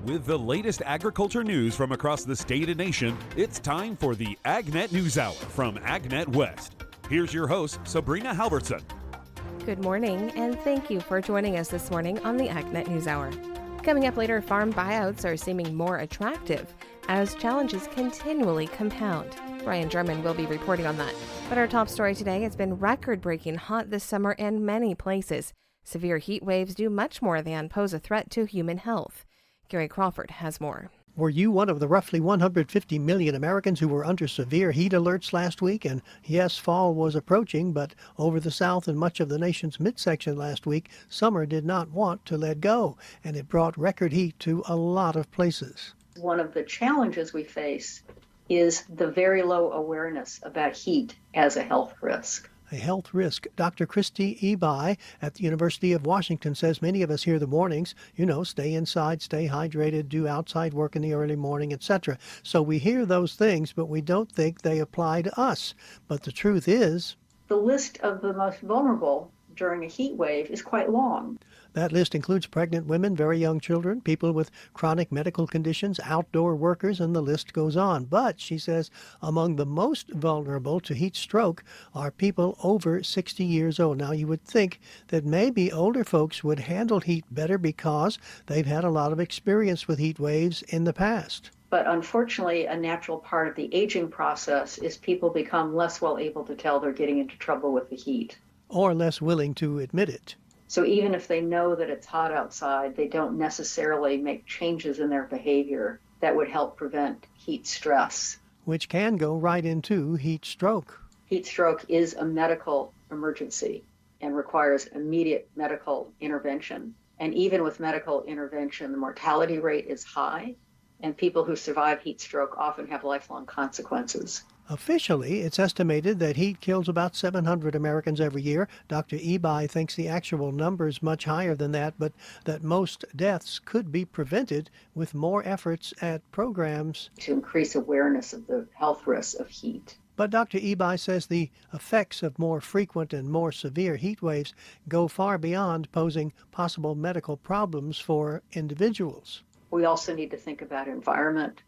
With the latest agriculture news from across the state and nation, it's time for the AgNet News Hour from AgNet West. Here's your host, Sabrina Halverson. Good morning, and thank you for joining us this morning on the AgNet News Hour. Coming up later, farm buyouts are seeming more attractive as challenges continually compound. Brian German will be reporting on that. But our top story today has been record-breaking hot this summer in many places. Severe heat waves do much more than pose a threat to human health. Gary Crawford has more. Were you one of the roughly 150 million Americans who were under severe heat alerts last week? And yes, fall was approaching, but over the South and much of the nation's midsection last week, summer did not want to let go, and it brought record heat to a lot of places. One of the challenges we face is the very low awareness about heat as a health risk. A health risk. Dr. Christy Ebi at the University of Washington says many of us hear the warnings, stay inside, stay hydrated, do outside work in the early morning, etc. So we hear those things, but we don't think they apply to us. But the truth is, the list of the most vulnerable during a heat wave is quite long. That list includes pregnant women, very young children, people with chronic medical conditions, outdoor workers, and the list goes on. But, she says, among the most vulnerable to heat stroke are people over 60 years old. Now, you would think that maybe older folks would handle heat better because they've had a lot of experience with heat waves in the past. But unfortunately, a natural part of the aging process is people become less well able to tell they're getting into trouble with the heat. Or less willing to admit it. So even if they know that it's hot outside, they don't necessarily make changes in their behavior that would help prevent heat stress. Which can go right into heat stroke. Heat stroke is a medical emergency and requires immediate medical intervention. And even with medical intervention, the mortality rate is high, and people who survive heat stroke often have lifelong consequences. Officially, it's estimated that heat kills about 700 Americans every year. Dr. Ebi thinks the actual number is much higher than that, but that most deaths could be prevented with more efforts at programs to increase awareness of the health risks of heat. But Dr. Ebi says the effects of more frequent and more severe heat waves go far beyond posing possible medical problems for individuals. We also need to think about environment.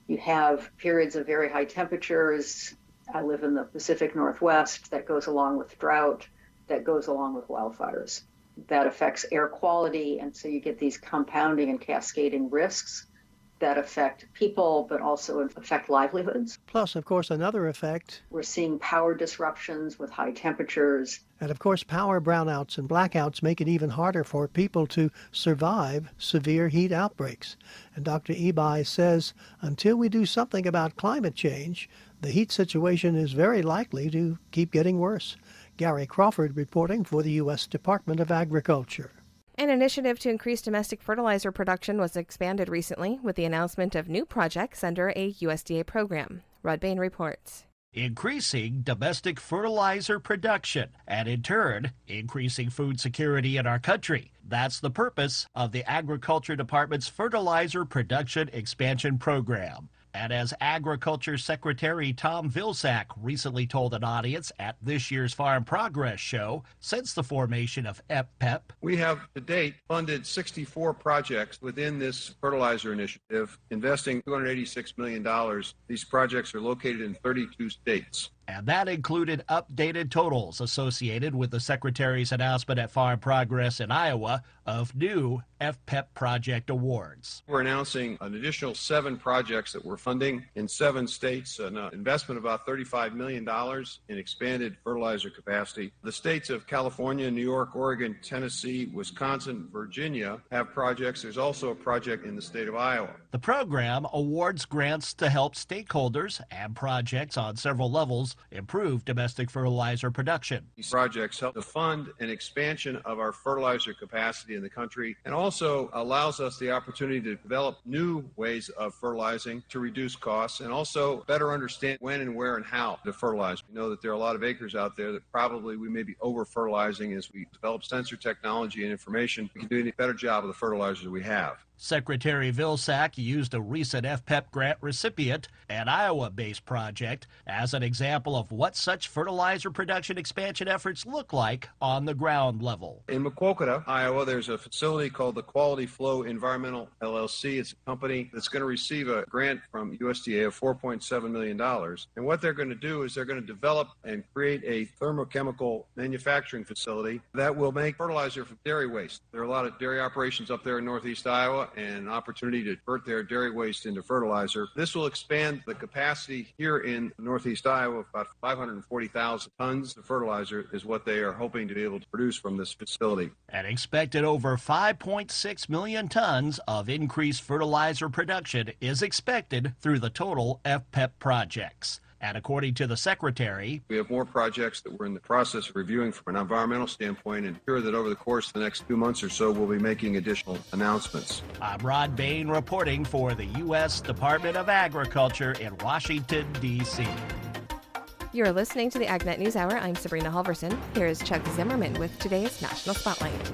You have periods of very high temperatures. I live in the Pacific Northwest. That goes along with drought. That goes along with wildfires. That affects air quality, and so you get these compounding and cascading risks that affect people, but also affect livelihoods. Plus, of course, another effect. We're seeing power disruptions with high temperatures. And of course, power brownouts and blackouts make it even harder for people to survive severe heat outbreaks. And Dr. Ebi says until we do something about climate change, the heat situation is very likely to keep getting worse. Gary Crawford reporting for the U.S. Department of Agriculture. An initiative to increase domestic fertilizer production was expanded recently with the announcement of new projects under a USDA program. Rod Bain reports. Increasing domestic fertilizer production and, in turn, increasing food security in our country. That's the purpose of the Agriculture Department's Fertilizer Production Expansion Program. And as Agriculture Secretary Tom Vilsack recently told an audience at this year's Farm Progress Show, since the formation of FPEP, we have to date funded 64 projects within this fertilizer initiative, investing $286 million. These projects are located in 32 states. And that included updated totals associated with the Secretary's announcement at Farm Progress in Iowa of new FPEP project awards. We're announcing an additional 7 projects that we're funding in 7 states, an investment of about $35 million in expanded fertilizer capacity. The states of California, New York, Oregon, Tennessee, Wisconsin, Virginia have projects. There's also a project in the state of Iowa. The program awards grants to help stakeholders and projects on several levels improve domestic fertilizer production. These projects help to fund an expansion of our fertilizer capacity in the country and also allows us the opportunity to develop new ways of fertilizing to reduce costs and also better understand when and where and how to fertilize. We know that there are a lot of acres out there that probably we may be over-fertilizing. As we develop sensor technology and information, we can do a better job of the fertilizers we have. Secretary Vilsack used a recent FPEP grant recipient, an Iowa-based project, as an example of what such fertilizer production expansion efforts look like on the ground level. In Maquoketa, Iowa, there's a facility called the Quality Flow Environmental LLC. It's a company that's going to receive a grant from USDA of $4.7 million. And what they're going to do is they're going to develop and create a thermochemical manufacturing facility that will make fertilizer from dairy waste. There are a lot of dairy operations up there in northeast Iowa, and an opportunity to convert their dairy waste into fertilizer. This will expand the capacity here in northeast Iowa of about 540,000 tons of fertilizer is what they are hoping to be able to produce from this facility. An expected over 5.6 million tons of increased fertilizer production is expected through the total FPEP projects. And according to the Secretary, we have more projects that we're in the process of reviewing from an environmental standpoint, and sure that over the course of the next 2 months or so, we'll be making additional announcements. I'm Rod Bain reporting for the U.S. Department of Agriculture in Washington, D.C. You're listening to the AgNet News Hour. I'm Sabrina Halverson. Here's Chuck Zimmerman with today's National Spotlight.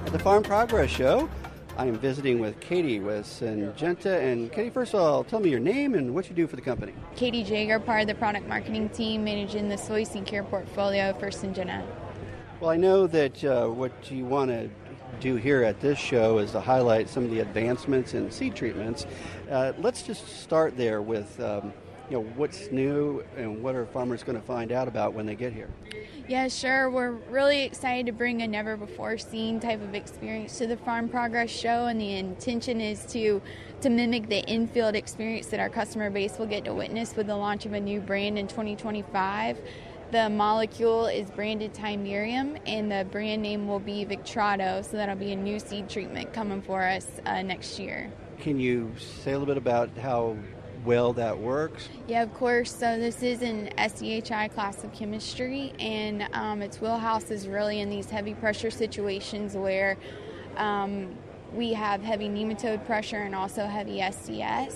At the Farm Progress Show, I am visiting with Katie with Syngenta. And Katie, first of all, tell me your name and what you do for the company. Katie Jager, part of the product marketing team, managing the soy seed care portfolio for Syngenta. Well, I know that what you want to do here at this show is to highlight some of the advancements in seed treatments. Let's just start there with what's new and what are farmers going to find out about when they get here. Yeah, sure. We're really excited to bring a never-before-seen type of experience to the Farm Progress Show, and the intention is to mimic the in-field experience that our customer base will get to witness with the launch of a new brand in 2025. The molecule is branded Timerium, and the brand name will be Victrado, so that'll be a new seed treatment coming for us next year. Can you say a little bit about how well that works? Yeah, of course. So this is an SDHI class of chemistry, and its wheelhouse is really in these heavy pressure situations where we have heavy nematode pressure and also heavy SDS.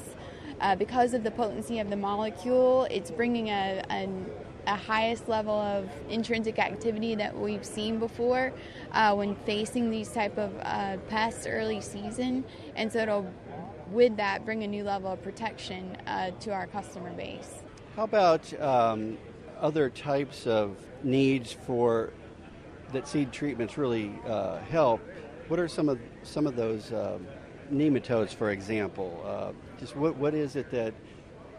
Because of the potency of the molecule, it's bringing a highest level of intrinsic activity that we've seen before when facing these type of pests early season, and so it'll with that bring a new level of protection to our customer base. How about other types of needs for that seed treatments really help? What are some of those nematodes, for example? Just what is it that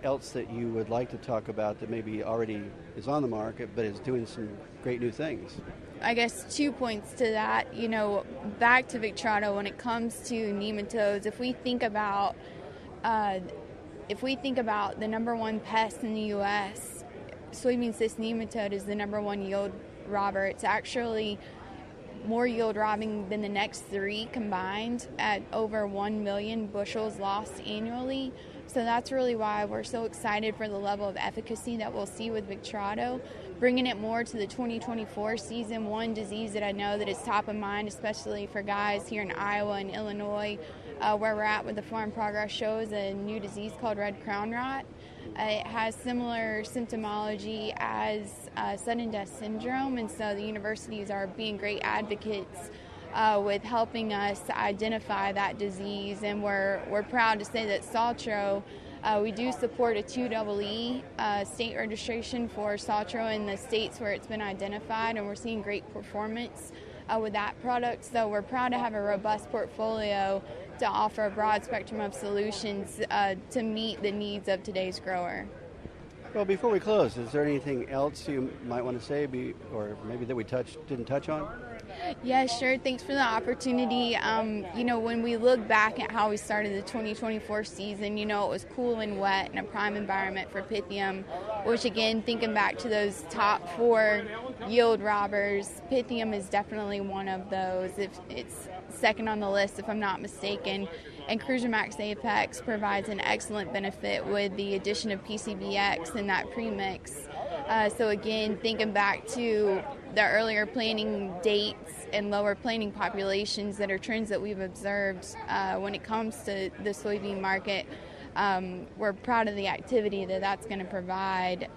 else that you would like to talk about that maybe already is on the market but is doing some great new things? I guess 2 points to that. Back to Victrado, when it comes to nematodes, if we think about the number one pest in the U.S., soybean cyst nematode is the number one yield robber. It's actually more yield robbing than the next three combined at over 1 million bushels lost annually. So that's really why we're so excited for the level of efficacy that we'll see with Victrado. Bringing it more to the 2024 season, one disease that I know that is top of mind, especially for guys here in Iowa and Illinois, where we're at with the Farm Progress Show, is a new disease called red crown rot. It has similar symptomology as sudden death syndrome, and so the universities are being great advocates with helping us identify that disease. And we're proud to say that Saltro, we do support a 2EE state registration for Saltro in the states where it's been identified, and we're seeing great performance with that product. So we're proud to have a robust portfolio to offer a broad spectrum of solutions to meet the needs of today's grower. Well, before we close, is there anything else you might want to say, or maybe that we didn't touch on? Yeah, sure. Thanks for the opportunity. When we look back at how we started the 2024 season, it was cool and wet and a prime environment for Pythium, which again, thinking back to those top 4 yield robbers, Pythium is definitely one of those. It's second on the list, if I'm not mistaken. And Cruiser-Max Apex provides an excellent benefit with the addition of PCBX in that premix. So again, thinking back to the earlier planting dates and lower planting populations that are trends that we've observed when it comes to the soybean market, we're proud of the activity that's going to provide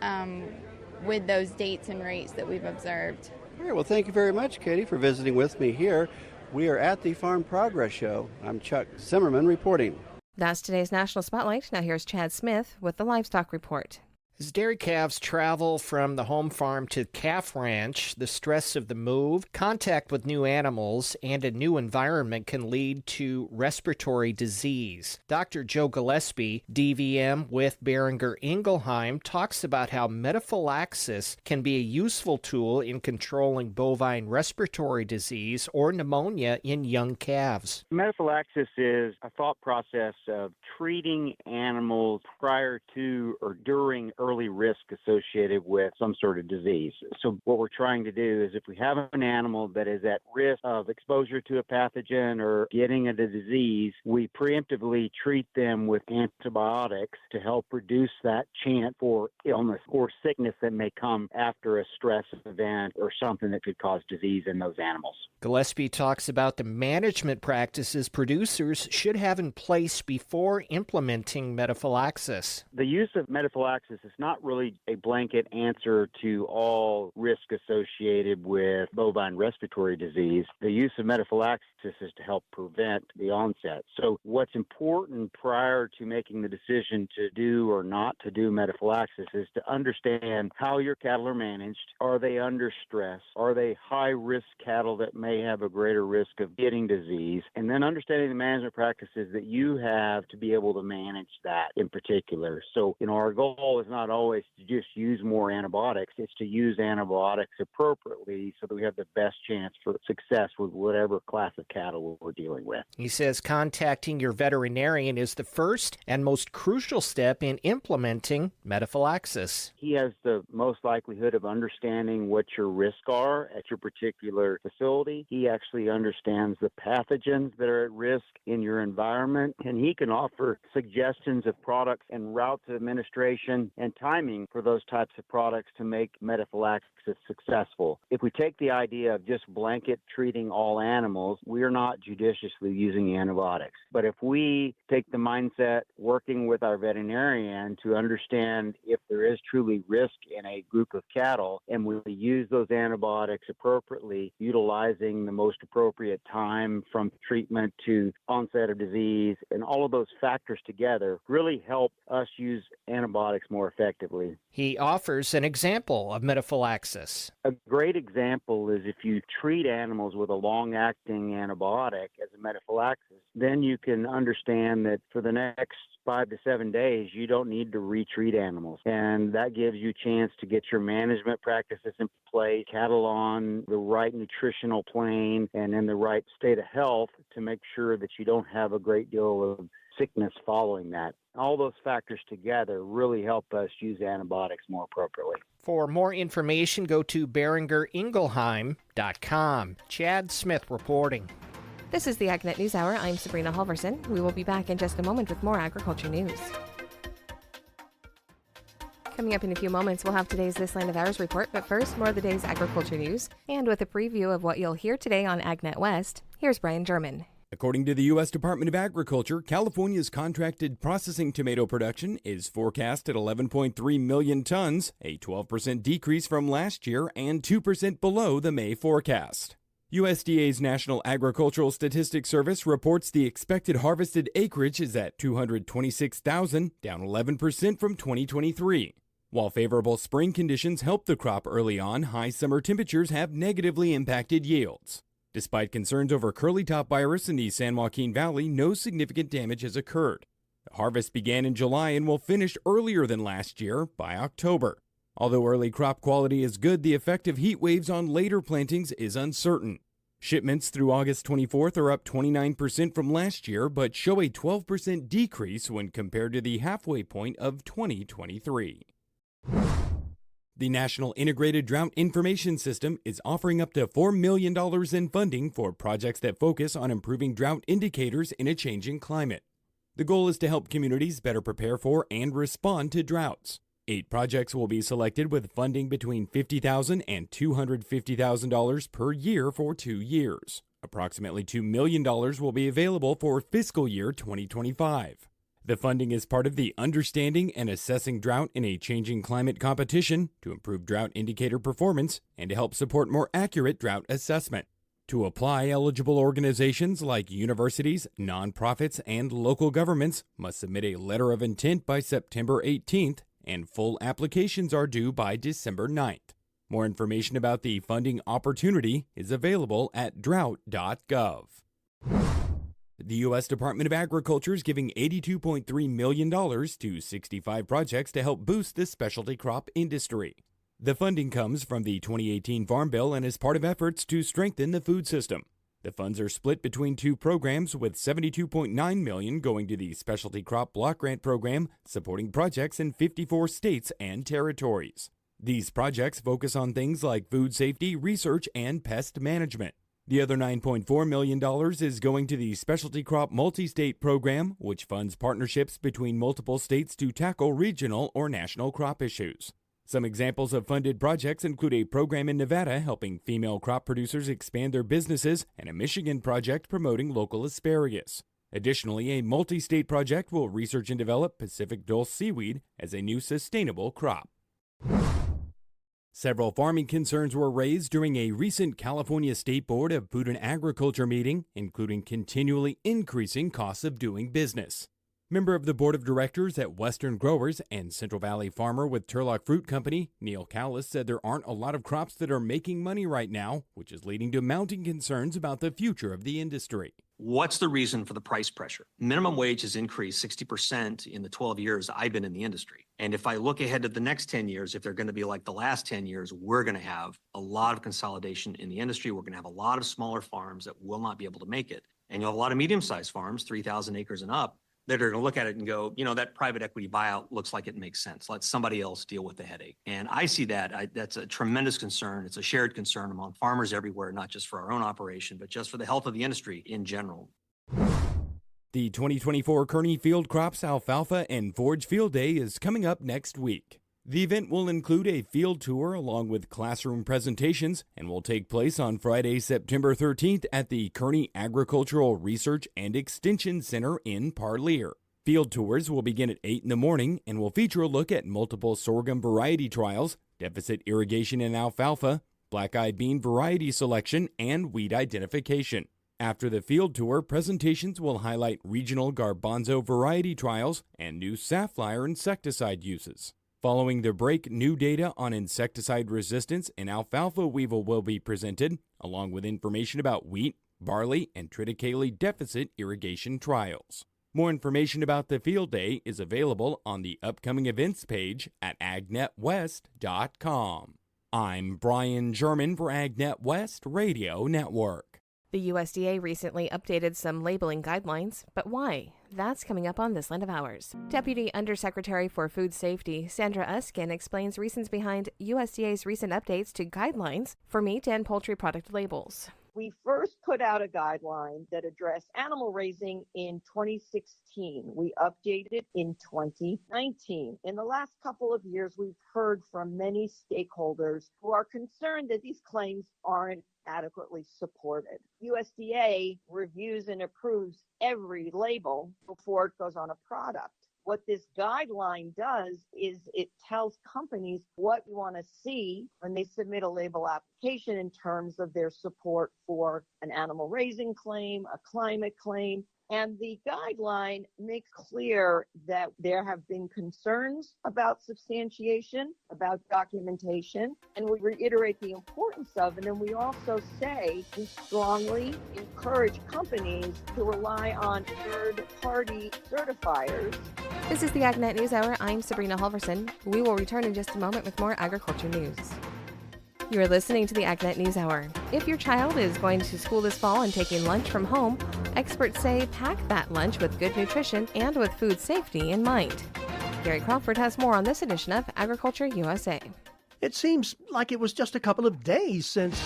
with those dates and rates that we've observed. All right, well, thank you very much, Katie, for visiting with me here We are at the Farm Progress Show. I'm Chuck Zimmerman reporting. That's today's National Spotlight. Now here's Chad Smith with the Livestock Report. As dairy calves travel from the home farm to calf ranch, the stress of the move, contact with new animals, and a new environment can lead to respiratory disease. Dr. Joe Gillespie, DVM with Boehringer Ingelheim, talks about how metaphylaxis can be a useful tool in controlling bovine respiratory disease or pneumonia in young calves. Metaphylaxis is a thought process of treating animals prior to or during early risk associated with some sort of disease. So what we're trying to do is if we have an animal that is at risk of exposure to a pathogen or getting a disease, we preemptively treat them with antibiotics to help reduce that chance for illness or sickness that may come after a stress event or something that could cause disease in those animals. Gillespie talks about the management practices producers should have in place before implementing metaphylaxis. The use of metaphylaxis is not really a blanket answer to all risk associated with bovine respiratory disease. The use of metaphylaxis is to help prevent the onset. So what's important prior to making the decision to do or not to do metaphylaxis is to understand how your cattle are managed. Are they under stress? Are they high-risk cattle that may have a greater risk of getting disease? And then understanding the management practices that you have to be able to manage that in particular. So, our goal is not always to just use more antibiotics. It's to use antibiotics appropriately so that we have the best chance for success with whatever class of cattle we're dealing with. He says contacting your veterinarian is the first and most crucial step in implementing metaphylaxis. He has the most likelihood of understanding what your risks are at your particular facility. He actually understands the pathogens that are at risk in your environment, and he can offer suggestions of products and routes of administration and timing for those types of products to make metaphylaxis successful. If we take the idea of just blanket treating all animals, we are not judiciously using antibiotics. But if we take the mindset working with our veterinarian to understand if there is truly risk in a group of cattle, and we use those antibiotics appropriately, utilizing the most appropriate time from treatment to onset of disease, and all of those factors together really help us use antibiotics more effectively. He offers an example of metaphylaxis. A great example is if you treat animals with a long-acting antibiotic as a metaphylaxis, then you can understand that for the next 5 to 7 days, you don't need to retreat animals. And that gives you a chance to get your management practices in place, cattle on the right nutritional plane and in the right state of health to make sure that you don't have a great deal of sickness following that. All those factors together really help us use antibiotics more appropriately. For more information, go to BoehringerIngelheim.com. Chad Smith reporting. This is the AgNet News Hour. I'm Sabrina Halverson. We will be back in just a moment with more agriculture news. Coming up in a few moments, we'll have today's This Land of Ours report, but first, more of the day's agriculture news. And with a preview of what you'll hear today on AgNet West, here's Brian German. According to the U.S. Department of Agriculture, California's contracted processing tomato production is forecast at 11.3 million tons, a 12% decrease from last year and 2% below the May forecast. USDA's National Agricultural Statistics Service reports the expected harvested acreage is at 226,000, down 11% from 2023. While favorable spring conditions helped the crop early on, high summer temperatures have negatively impacted yields. Despite concerns over curly top virus in the San Joaquin Valley, no significant damage has occurred. The harvest began in July and will finish earlier than last year, by October. Although early crop quality is good, the effect of heat waves on later plantings is uncertain. Shipments through August 24th are up 29% from last year, but show a 12% decrease when compared to the halfway point of 2023. The National Integrated Drought Information System is offering up to $4 million in funding for projects that focus on improving drought indicators in a changing climate. The goal is to help communities better prepare for and respond to droughts. 8 projects will be selected with funding between $50,000 and $250,000 per year for 2 years. Approximately $2 million will be available for fiscal year 2025. The funding is part of the Understanding and Assessing Drought in a Changing Climate competition to improve drought indicator performance and to help support more accurate drought assessment. To apply, eligible organizations like universities, nonprofits, and local governments must submit a letter of intent by September 18th, and full applications are due by December 9th. More information about the funding opportunity is available at drought.gov. The U.S. Department of Agriculture is giving $82.3 million to 65 projects to help boost the specialty crop industry. The funding comes from the 2018 Farm Bill and is part of efforts to strengthen the food system. The funds are split between two programs, with $72.9 million going to the Specialty Crop Block Grant Program, supporting projects in 54 states and territories. These projects focus on things like food safety, research, and pest management. The other $9.4 million is going to the Specialty Crop Multi-State Program, which funds partnerships between multiple states to tackle regional or national crop issues. Some examples of funded projects include a program in Nevada helping female crop producers expand their businesses and a Michigan project promoting local asparagus. Additionally, a multi-state project will research and develop Pacific dulse seaweed as a new sustainable crop. Several farming concerns were raised during a recent California State Board of Food and Agriculture meeting, including continually increasing costs of doing business. Member of the board of directors at Western Growers and Central Valley farmer with Turlock Fruit Company, Neil Callis, said there aren't a lot of crops that are making money right now, which is leading to mounting concerns about the future of the industry. What's the reason for the price pressure? Minimum wage has increased 60% in the 12 years I've been in the industry. And if I look ahead to the next 10 years, if they're going to be like the last 10 years, we're going to have a lot of consolidation in the industry. We're going to have a lot of smaller farms that will not be able to make it. And you'll have a lot of medium-sized farms, 3,000 acres and up, that are going to look at it and go, that private equity buyout looks like it makes sense. Let somebody else deal with the headache. And I see that. That's a tremendous concern. It's a shared concern among farmers everywhere, not just for our own operation, but just for the health of the industry in general. The 2024 Kearney Field Crops Alfalfa and Forage Field Day is coming up next week. The event will include a field tour along with classroom presentations and will take place on Friday, September 13th at the Kearney Agricultural Research and Extension Center in Parlier. Field tours will begin at 8 in the morning and will feature a look at multiple sorghum variety trials, deficit irrigation in alfalfa, black-eyed bean variety selection, and weed identification. After the field tour, presentations will highlight regional garbanzo variety trials and new safflower insecticide uses. Following the break, new data on insecticide resistance in alfalfa weevil will be presented, along with information about wheat, barley, and triticale deficit irrigation trials. More information about the field day is available on the upcoming events page at agnetwest.com. I'm Brian German for AgNet West Radio Network. The USDA recently updated some labeling guidelines, but why? That's coming up on This Land of Ours. Deputy Undersecretary for Food Safety Sandra Uskin explains reasons behind USDA's recent updates to guidelines for meat and poultry product labels. We first put out a guideline that addressed animal raising in 2016. We updated it in 2019. In the last couple of years, we've heard from many stakeholders who are concerned that these claims aren't adequately supported. USDA reviews and approves every label before it goes on a product. What this guideline does is it tells companies what you want to see when they submit a label application in terms of their support for an animal raising claim, a climate claim. And the guideline makes clear that there have been concerns about substantiation, about documentation, and we reiterate the importance of it. And we also say we strongly encourage companies to rely on third-party certifiers. This is the AgNet News Hour. I'm Sabrina Halverson. We will return in just a moment with more agriculture news. You're listening to the AgNet News Hour. If your child is going to school this fall and taking lunch from home, experts say pack that lunch with good nutrition and with food safety in mind. Gary Crawford has more on this edition of Agriculture USA. It seems like it was just a couple of days since...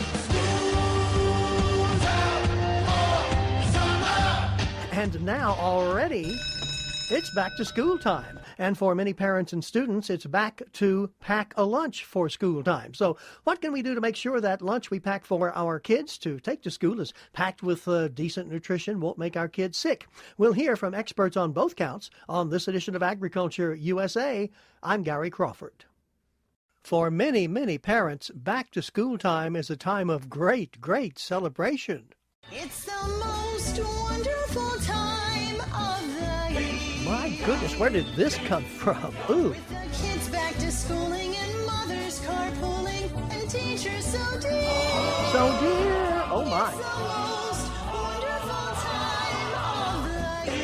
And now already... it's back to school time. And for many parents and students, it's back to pack a lunch for school time. So what can we do to make sure that lunch we pack for our kids to take to school is packed with decent nutrition, won't make our kids sick? We'll hear from experts on both counts on this edition of Agriculture USA. I'm Gary Crawford. For many, many parents, back-to-school time is a time of great, great celebration. It's the most wonderful time of the year. My goodness, where did this come from? Ooh. With the kids back to schooling and mothers carpooling and teachers so dear. So dear. Oh, my. It's the most wonderful time of the year.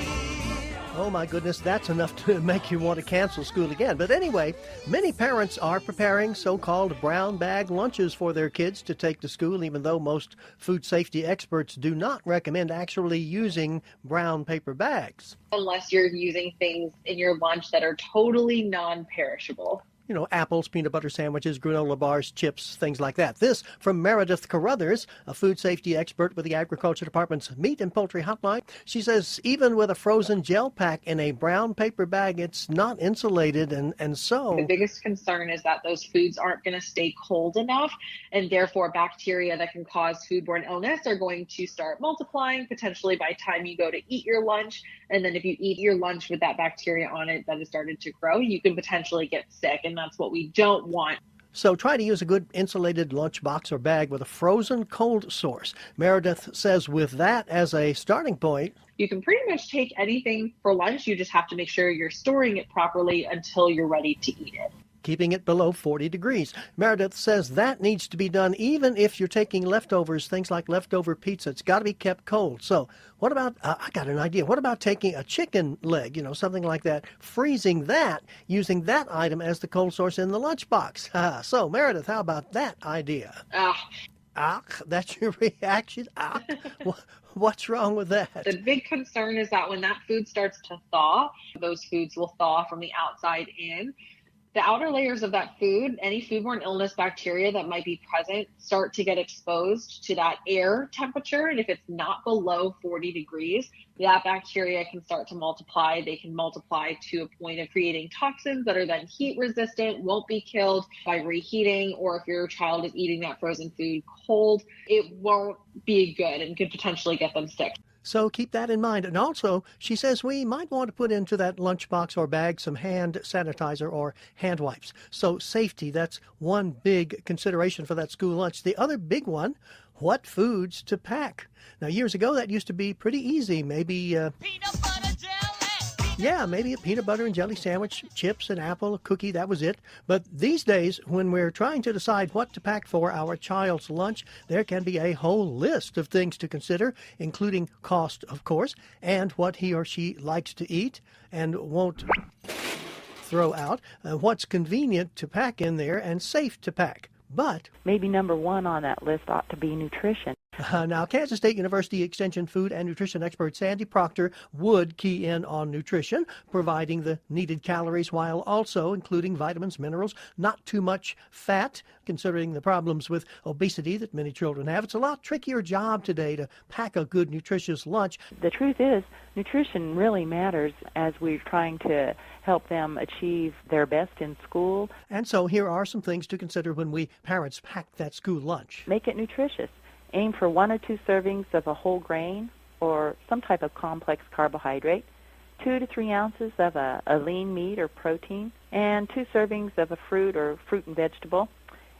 Oh, my goodness, that's enough to make you want to cancel school again. But anyway, many parents are preparing so-called brown bag lunches for their kids to take to school, even though most food safety experts do not recommend actually using brown paper bags. Unless you're using things in your lunch that are totally non-perishable. You know, apples, peanut butter sandwiches, granola bars, chips, things like that. This from Meredith Carruthers, a food safety expert with the Agriculture Department's Meat and Poultry Hotline. She says even with a frozen gel pack in a brown paper bag, it's not insulated, and so... The biggest concern is that those foods aren't going to stay cold enough, and therefore bacteria that can cause foodborne illness are going to start multiplying, potentially by the time you go to eat your lunch. And then if you eat your lunch with that bacteria on it that has started to grow, you can potentially get sick. And that's what we don't want. So try to use a good insulated lunchbox or bag with a frozen cold source. Meredith says with that as a starting point, you can pretty much take anything for lunch. You just have to make sure you're storing it properly until you're ready to eat it. Keeping it below 40 degrees. Meredith says that needs to be done even if you're taking leftovers, things like leftover pizza. It's got to be kept cold. So what about, I got an idea. What about taking a chicken leg, something like that, freezing that, using that item as the cold source in the lunchbox? So, Meredith, how about that idea? That's your reaction? What's wrong with that? The big concern is that when that food starts to thaw, those foods will thaw from the outside in. The outer layers of that food, any foodborne illness bacteria that might be present, start to get exposed to that air temperature. And if it's not below 40 degrees, that bacteria can start to multiply. They can multiply to a point of creating toxins that are then heat resistant, won't be killed by reheating, or if your child is eating that frozen food cold, it won't be good and could potentially get them sick. So keep that in mind. And also, she says we might want to put into that lunchbox or bag some hand sanitizer or hand wipes. So safety, that's one big consideration for that school lunch. The other big one, what foods to pack. Now, years ago, that used to be pretty easy. Maybe maybe a peanut butter and jelly sandwich, chips, an apple, a cookie, that was it. But these days, when we're trying to decide what to pack for our child's lunch, there can be a whole list of things to consider, including cost, of course, and what he or she likes to eat and won't throw out, what's convenient to pack in there and safe to pack. But maybe number one on that list ought to be nutrition. Now, Kansas State University Extension food and nutrition expert Sandy Proctor would key in on nutrition, providing the needed calories while also including vitamins, minerals, not too much fat, considering the problems with obesity that many children have. It's a lot trickier job today to pack a good, nutritious lunch. The truth is, nutrition really matters as we're trying to help them achieve their best in school. And so here are some things to consider when we parents pack that school lunch. Make it nutritious. Aim for 1 or 2 servings of a whole grain or some type of complex carbohydrate, 2 to 3 ounces of a lean meat or protein, and 2 servings of a fruit or fruit and vegetable,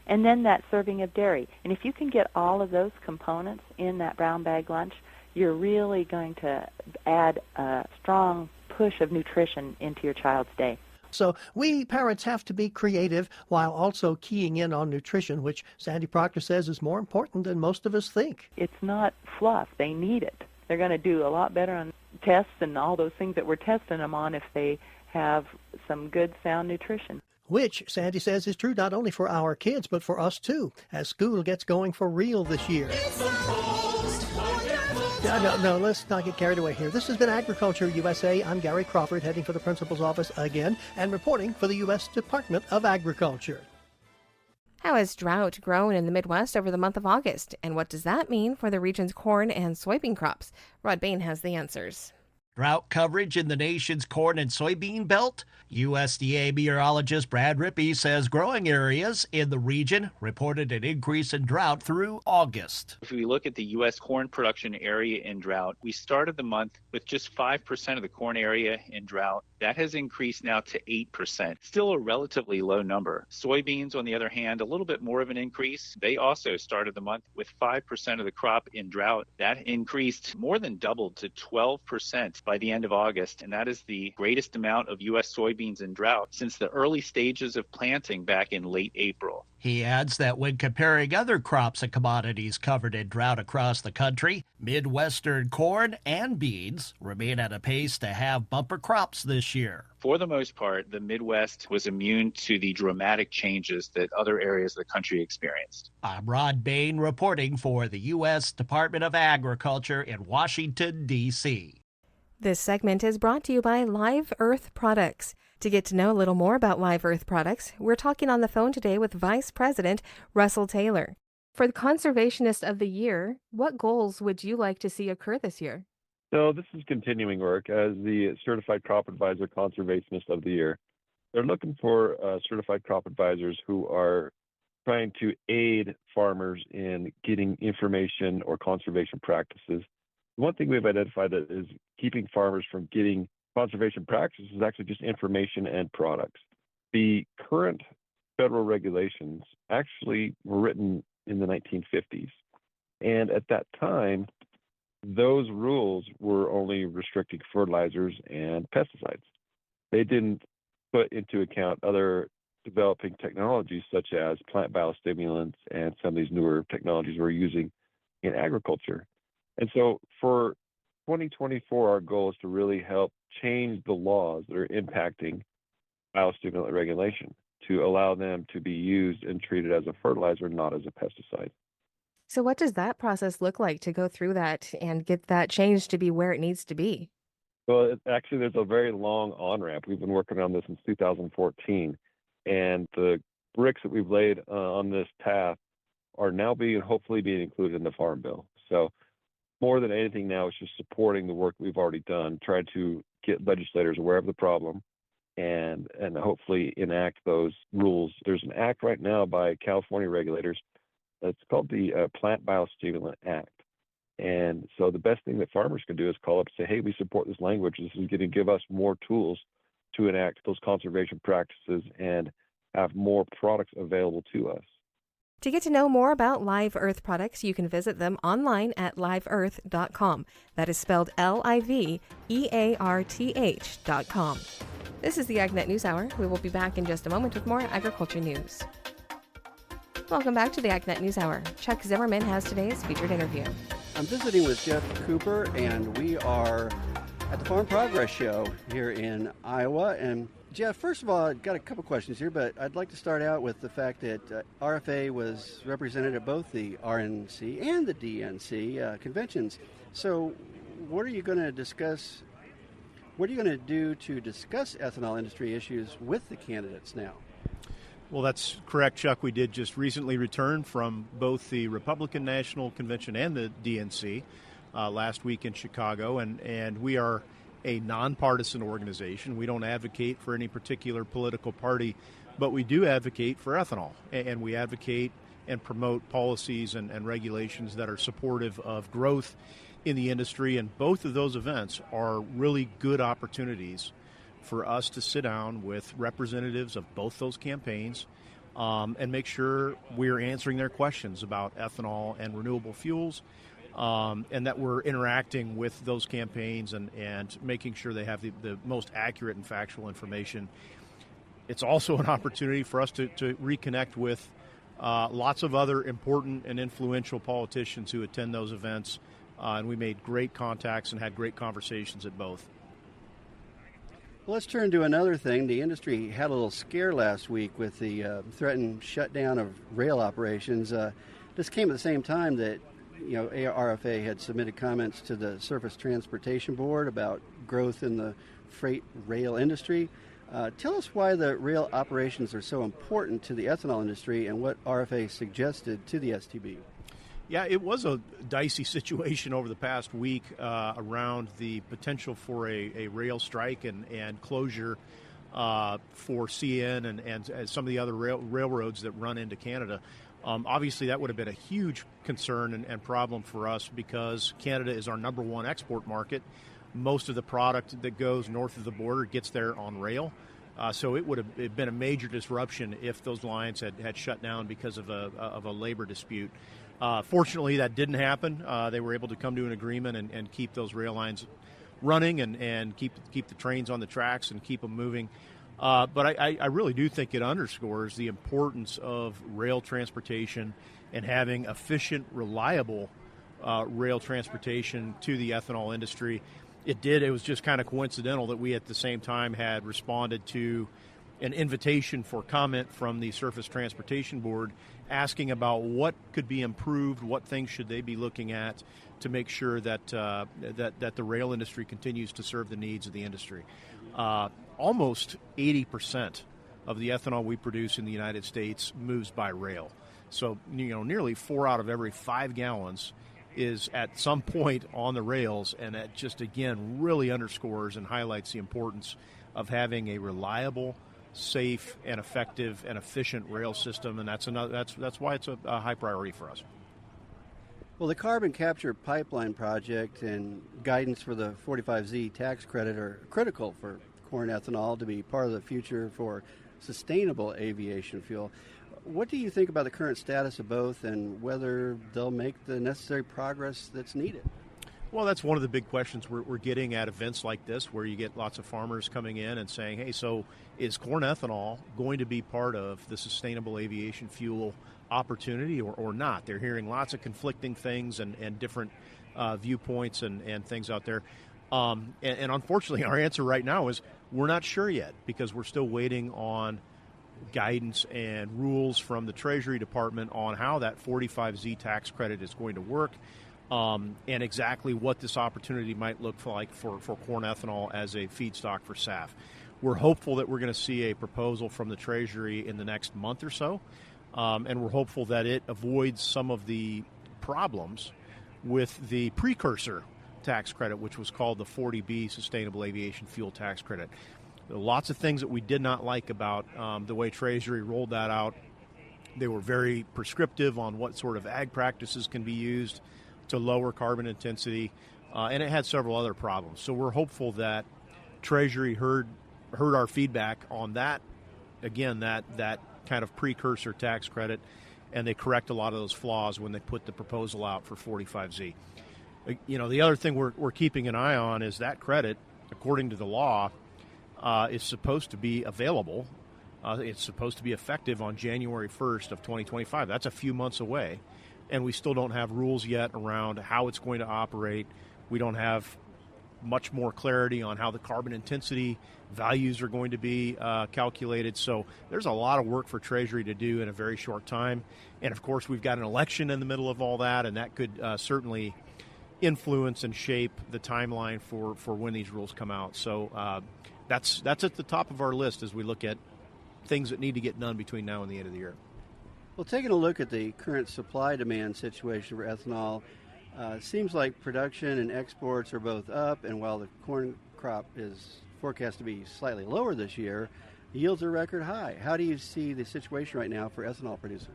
and then that serving of dairy. And if you can get all of those components in that brown bag lunch, you're really going to add a strong push of nutrition into your child's day. So we parents have to be creative while also keying in on nutrition, which Sandy Proctor says is more important than most of us think. It's not fluff. They need it. They're going to do a lot better on tests and all those things that we're testing them on if they have some good, sound nutrition. Which, Sandy says, is true not only for our kids, but for us too, as school gets going for real this year. No, let's not get carried away here. This has been Agriculture USA. I'm Gary Crawford, heading for the principal's office again and reporting for the U.S. Department of Agriculture. How has drought grown in the Midwest over the month of August? And what does that mean for the region's corn and soybean crops? Rod Bain has the answers. Drought coverage in the nation's corn and soybean belt? USDA meteorologist Brad Rippey says growing areas in the region reported an increase in drought through August. If we look at the U.S. corn production area in drought, we started the month with just 5% of the corn area in drought. That has increased now to 8%, still a relatively low number. Soybeans, on the other hand, a little bit more of an increase. They also started the month with 5% of the crop in drought. That increased more than doubled to 12% by the end of August, and that is the greatest amount of U.S. soybeans in drought since the early stages of planting back in late April. He adds that when comparing other crops and commodities covered in drought across the country, Midwestern corn and beans remain at a pace to have bumper crops this year. For the most part, the Midwest was immune to the dramatic changes that other areas of the country experienced. I'm Rod Bain reporting for the U.S. Department of Agriculture in Washington, D.C. This segment is brought to you by Live Earth Products. To get to know a little more about Live Earth Products, we're talking on the phone today with Vice President Russell Taylor. For the Conservationist of the Year, what goals would you like to see occur this year? So this is continuing work as the Certified Crop Advisor Conservationist of the Year. They're looking for certified crop advisors who are trying to aid farmers in getting information or conservation practices. One thing we've identified that is keeping farmers from getting conservation practices is actually just information and products. The current federal regulations actually were written in the 1950s. And at that time, those rules were only restricting fertilizers and pesticides. They didn't put into account other developing technologies such as plant biostimulants and some of these newer technologies we're using in agriculture. And so for 2024, our goal is to really help change the laws that are impacting biostimulant regulation to allow them to be used and treated as a fertilizer, not as a pesticide. So what does that process look like to go through that and get that change to be where it needs to be? Well, actually, there's a very long on-ramp. We've been working on this since 2014, and the bricks that we've laid on this path are now hopefully being included in the Farm Bill. So more than anything now, it's just supporting the work we've already done, trying to get legislators aware of the problem and hopefully enact those rules. There's an act right now by California regulators. It's called the Plant Biostimulant Act. And so the best thing that farmers can do is call up and say, hey, we support this language. This is going to give us more tools to enact those conservation practices and have more products available to us. To get to know more about Live Earth Products, you can visit them online at liveearth.com. That is spelled LIVEARTH.com. This is the AgNet News Hour. We will be back in just a moment with more agriculture news. Welcome back to the AgNet News Hour. Chuck Zimmerman has today's featured interview. I'm visiting with Jeff Cooper, and we are at the Farm Progress Show here in Iowa. And Jeff, first of all, I've got a couple questions here, but I'd like to start out with the fact that RFA was represented at both the RNC and the DNC conventions. So what are you going to discuss? What are you going to do to discuss ethanol industry issues with the candidates now? Well, that's correct, Chuck. We did just recently return from both the Republican National Convention and the DNC last week in Chicago, and we are a nonpartisan organization. We don't advocate for any particular political party, but we do advocate for ethanol, and we advocate and promote policies and regulations that are supportive of growth in the industry, and both of those events are really good opportunities for us to sit down with representatives of both those campaigns and make sure we're answering their questions about ethanol and renewable fuels, and that we're interacting with those campaigns and making sure they have the most accurate and factual information. It's also an opportunity for us to reconnect with lots of other important and influential politicians who attend those events, and we made great contacts and had great conversations at both. Well, let's turn to another thing. The industry had a little scare last week with the threatened shutdown of rail operations. This came at the same time that RFA had submitted comments to the Surface Transportation Board about growth in the freight rail industry. Tell us why the rail operations are so important to the ethanol industry and what RFA suggested to the STB. Yeah, it was a dicey situation over the past week around the potential for a rail strike and closure for CN and some of the other railroads that run into Canada. Obviously, that would have been a huge concern and problem for us because Canada is our number one export market. Most of the product that goes north of the border gets there on rail. So it would have been a major disruption if those lines had shut down because of a labor dispute. Fortunately, that didn't happen. They were able to come to an agreement and keep those rail lines running and keep the trains on the tracks and keep them moving. But I really do think it underscores the importance of rail transportation and having efficient, reliable rail transportation to the ethanol industry. It was just kind of coincidental that we at the same time had responded to an invitation for comment from the Surface Transportation Board asking about what could be improved, what things should they be looking at to make sure that the rail industry continues to serve the needs of the industry. Almost 80% of the ethanol we produce in the United States moves by rail. So, nearly 4 out of every 5 gallons is at some point on the rails, and that just, again, really underscores and highlights the importance of having a reliable, safe, and effective and efficient rail system, and that's why it's a high priority for us. Well, the carbon capture pipeline project and guidance for the 45Z tax credit are critical for corn ethanol to be part of the future for sustainable aviation fuel. What do you think about the current status of both and whether they'll make the necessary progress that's needed? Well, that's one of the big questions we're getting at events like this, where you get lots of farmers coming in and saying, hey, so is corn ethanol going to be part of the sustainable aviation fuel opportunity or not? They're hearing lots of conflicting things and different viewpoints and things out there. And unfortunately, our answer right now is we're not sure yet because we're still waiting on guidance and rules from the Treasury Department on how that 45Z tax credit is going to work. And exactly what this opportunity might look like for corn ethanol as a feedstock for SAF. We're hopeful that we're going to see a proposal from the Treasury in the next month or so, and we're hopeful that it avoids some of the problems with the precursor tax credit, which was called the 40B Sustainable Aviation Fuel Tax Credit. There are lots of things that we did not like about the way Treasury rolled that out. They were very prescriptive on what sort of ag practices can be used to lower carbon intensity, and it had several other problems. So we're hopeful that Treasury heard our feedback on that, again, that kind of precursor tax credit, and they correct a lot of those flaws when they put the proposal out for 45Z. The other thing we're keeping an eye on is that credit, according to the law, is supposed to be available. It's supposed to be effective on January 1st of 2025. That's a few months away. And we still don't have rules yet around how it's going to operate. We don't have much more clarity on how the carbon intensity values are going to be calculated. So there's a lot of work for Treasury to do in a very short time. And, of course, we've got an election in the middle of all that, and that could certainly influence and shape the timeline for when these rules come out. So that's at the top of our list as we look at things that need to get done between now and the end of the year. Well, taking a look at the current supply-demand situation for ethanol, seems like production and exports are both up, and while the corn crop is forecast to be slightly lower this year, yields are record high. How do you see the situation right now for ethanol producers?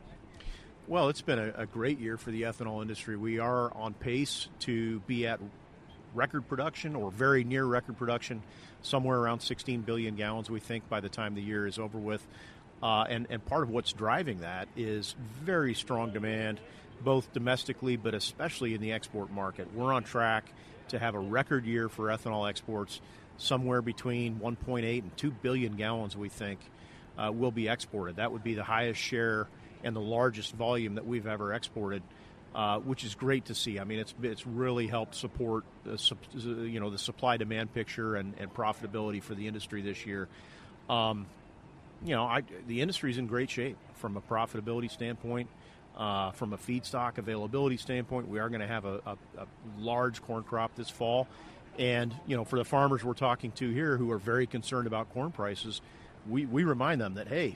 Well, it's been a great year for the ethanol industry. We are on pace to be at record production or very near record production, somewhere around 16 billion gallons, we think, by the time the year is over with. And part of what's driving that is very strong demand, both domestically but especially in the export market. We're on track to have a record year for ethanol exports, somewhere between 1.8 and 2 billion gallons, we think, will be exported. That would be the highest share and the largest volume that we've ever exported, which is great to see. I mean, it's really helped support the supply-demand picture and profitability for the industry this year. The industry is in great shape from a profitability standpoint, from a feedstock availability standpoint. We are going to have a large corn crop this fall. And, for the farmers we're talking to here who are very concerned about corn prices, we remind them that, hey,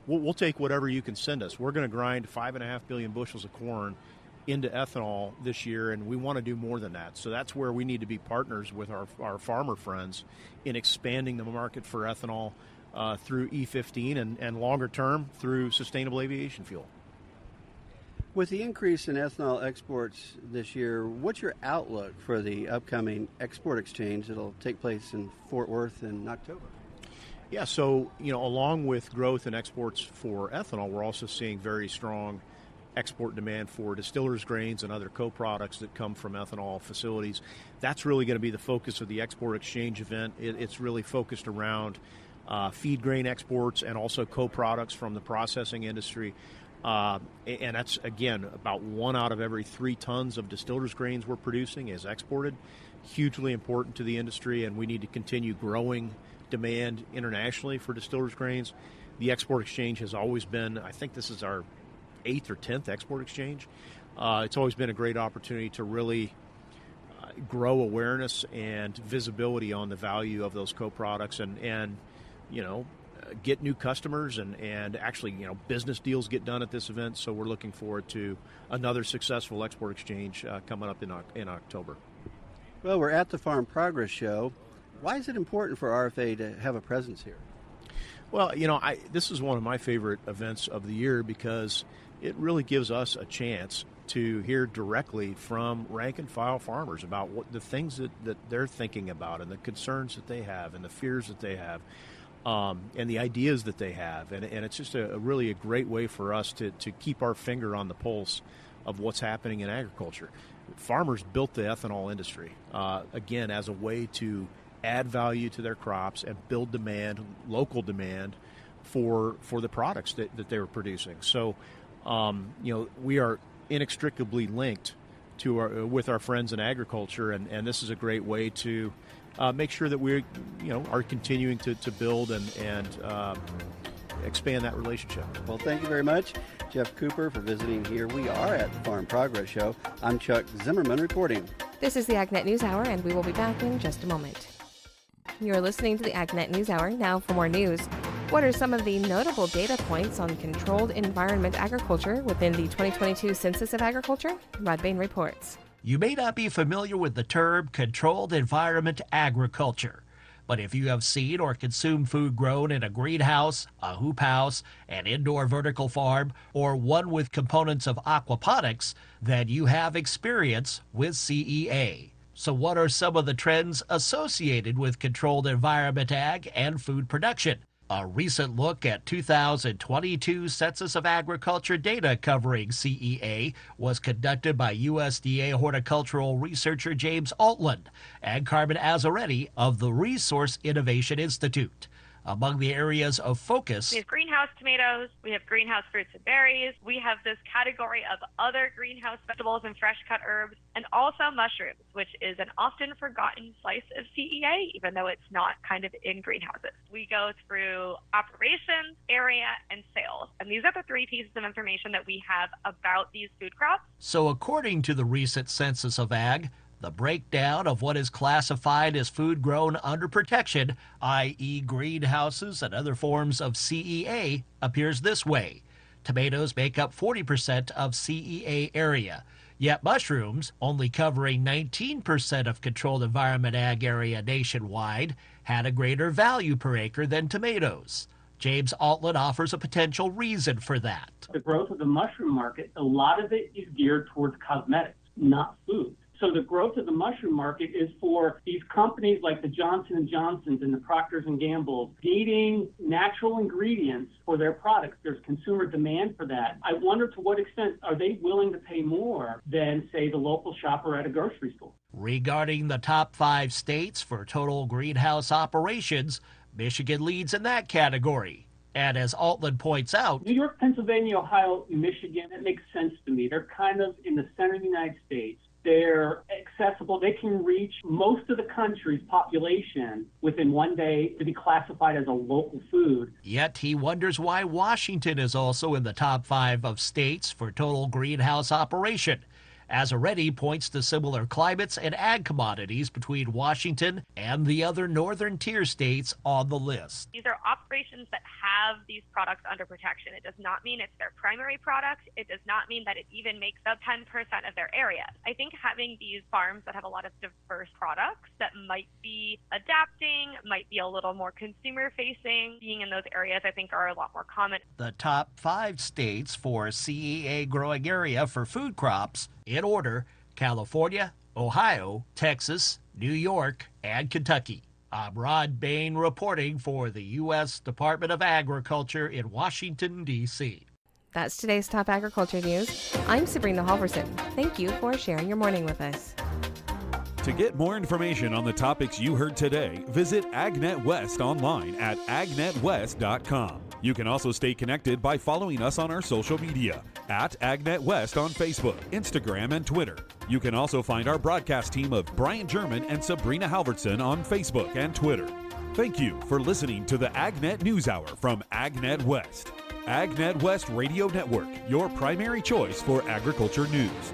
we'll take whatever you can send us. We're going to grind 5.5 billion bushels of corn into ethanol this year, and we want to do more than that. So that's where we need to be partners with our farmer friends in expanding the market for ethanol through E15 and longer term through sustainable aviation fuel. With the increase in ethanol exports this year, what's your outlook for the upcoming export exchange that'll take place in Fort Worth in October? Yeah, so, along with growth in exports for ethanol, we're also seeing very strong export demand for distillers' grains and other co-products that come from ethanol facilities. That's really going to be the focus of the export exchange event. It's really focused around feed grain exports and also co-products from the processing industry. And that's, again, about 1 out of every 3 tons of distillers' grains we're producing is exported. Hugely important to the industry, and we need to continue growing demand internationally for distillers' grains. The export exchange has always been, I think this is our 8th or 10th export exchange. It's always been a great opportunity to really grow awareness and visibility on the value of those co-products and get new customers and actually, business deals get done at this event. So we're looking forward to another successful export exchange coming up in October. Well, we're at the Farm Progress Show. Why is it important for RFA to have a presence here? Well, this is one of my favorite events of the year because it really gives us a chance to hear directly from rank and file farmers about what the things that they're thinking about and the concerns that they have and the fears that they have. And the ideas that they have. And it's just a really a great way for us to keep our finger on the pulse of what's happening in agriculture. Farmers built the ethanol industry, again, as a way to add value to their crops and build demand, local demand, for the products that they were producing. So, we are inextricably linked to with our friends in agriculture, and this is a great way to make sure that we, are continuing to build and expand that relationship. Well, thank you very much, Jeff Cooper, for visiting here. We are at the Farm Progress Show. I'm Chuck Zimmerman reporting. This is the AgNet News Hour, and we will be back in just a moment. You're listening to the AgNet News Hour. Now for more news. What are some of the notable data points on controlled environment agriculture within the 2022 Census of Agriculture? Rod Bain reports. You may not be familiar with the term controlled environment agriculture, but if you have seen or consumed food grown in a greenhouse, a hoop house, an indoor vertical farm, or one with components of aquaponics, then you have experience with CEA. So what are some of the trends associated with controlled environment ag and food production? A recent look at 2022 Census of Agriculture data covering CEA was conducted by USDA horticultural researcher James Altland and Carmen Azzaretti of the Resource Innovation Institute. Among the areas of focus, we have greenhouse tomatoes, we have greenhouse fruits and berries, we have this category of other greenhouse vegetables and fresh cut herbs, and also mushrooms, which is an often forgotten slice of CEA, even though it's not kind of in greenhouses. We go through operations, area, and sales. And these are the 3 pieces of information that we have about these food crops. So according to the recent Census of Ag, the breakdown of what is classified as food grown under protection, i.e. greenhouses and other forms of CEA, appears this way. Tomatoes make up 40% of CEA area, yet mushrooms, only covering 19% of controlled environment ag area nationwide, had a greater value per acre than tomatoes. James Altland offers a potential reason for that. The growth of the mushroom market, a lot of it is geared towards cosmetics, not food. So the growth of the mushroom market is for these companies like the Johnson & Johnsons and the Procters & Gambles needing natural ingredients for their products. There's consumer demand for that. I wonder to what extent are they willing to pay more than, say, the local shopper at a grocery store? Regarding the top 5 states for total greenhouse operations, Michigan leads in that category. And as Altland points out, New York, Pennsylvania, Ohio, Michigan, it makes sense to me. They're kind of in the center of the United States. They're accessible. They can reach most of the country's population within one day to be classified as a local food. Yet he wonders why Washington is also in the top 5 of states for total greenhouse operation. as already points to similar climates and ag commodities between Washington and the other northern tier states on the list. These are operations that have these products under protection. It does not mean it's their primary product. It does not mean that it even makes up 10% of their area. I think having these farms that have a lot of diverse products that might be adapting, might be a little more consumer facing, being in those areas I think are a lot more common. The top 5 states for CEA growing area for food crops in order: California, Ohio, Texas, New York, and Kentucky. I'm Rod Bain reporting for the U.S. Department of Agriculture in Washington, D.C. That's today's top agriculture news. I'm Sabrina Halverson. Thank you for sharing your morning with us. To get more information on the topics you heard today, visit AgNet West online at agnetwest.com. You can also stay connected by following us on our social media at AgNet West on Facebook, Instagram, and Twitter. You can also find our broadcast team of Brian German and Sabrina Halverson on Facebook and Twitter. Thank you for listening to the AgNet News Hour from AgNet West. AgNet West Radio Network, your primary choice for agriculture news.